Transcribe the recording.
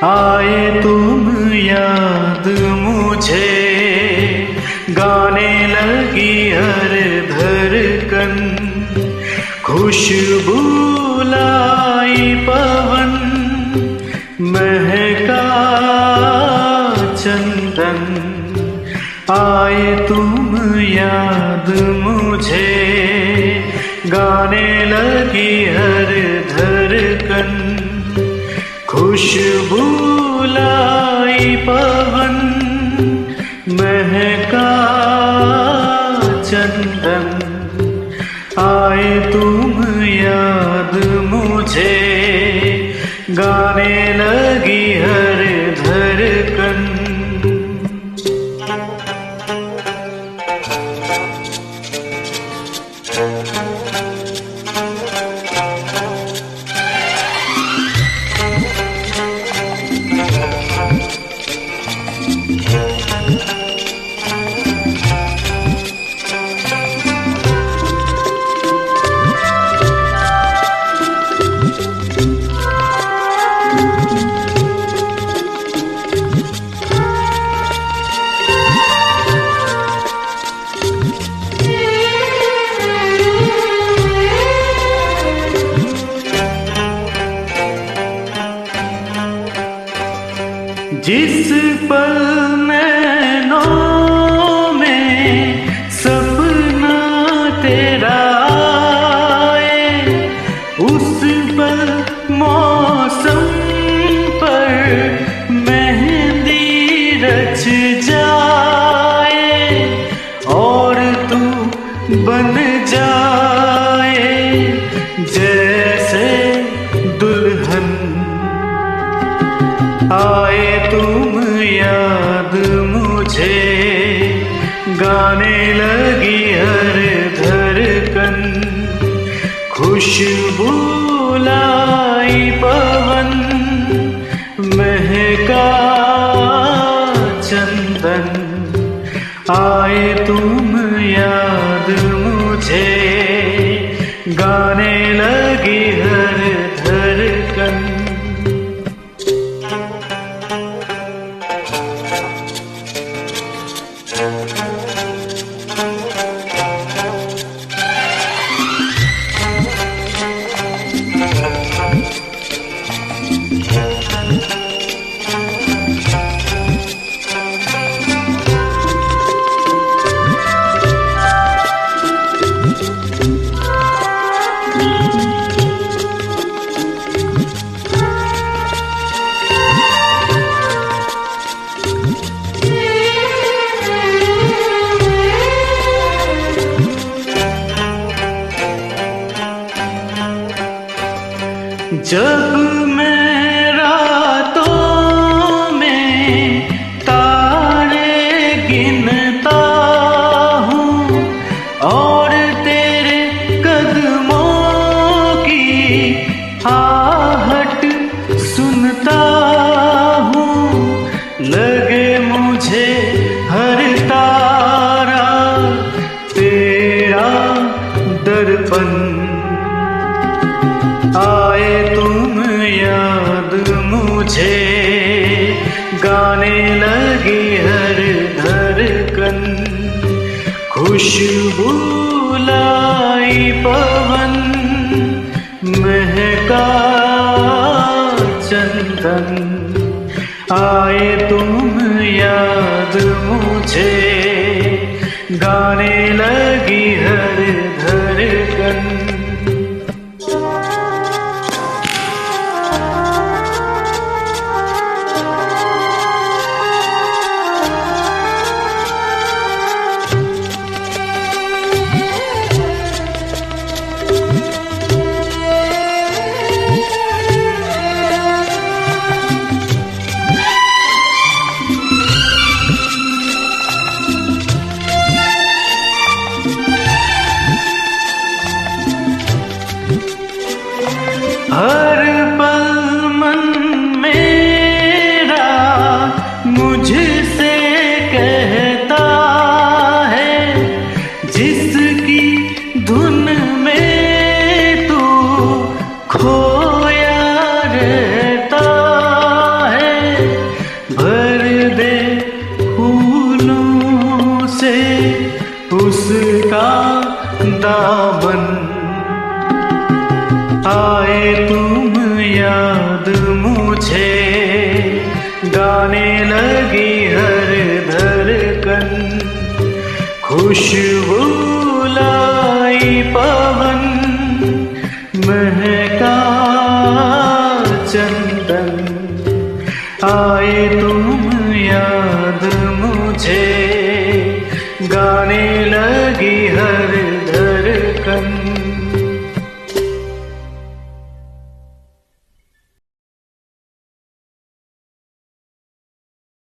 आए तुम याद मुझे, गाने लगी हर धड़कन, खुशबू लाई पवन, महका चंदन। आए तुम याद मुझे, गाने लगी हर धड़कन, खुशबू लाई पवन, महका चंदन। आए तुम याद मुझे, गाने लगी हर धड़कन। जिस पल नैनों में सपना तेरा आए, उस पल मौसम पर मेहंदी रच जाए, और तू बन जाए जैसे दुल्हन। आए तुम याद मुझे, गाने लगी हर धड़कन, खुशबू लाई पवन, महका चंदन। आए तुम याद मुझे, गाने लगी हर धड़कन। जब मैं रातों में तारे गिनता हूँ, और तेरे कदमों की आहट सुनता हूँ, लगे मुझे हर तारा तेरा दर्पण। आए तुम याद मुझे, गाने लगी हर धड़कन, खुशबू लाई पवन, महका चंदन। आए तुम याद मुझे, गाने लगी हर धड़कन। उसका दामन। आए तुम याद मुझे, गाने लगी हर धड़कन, खुशबू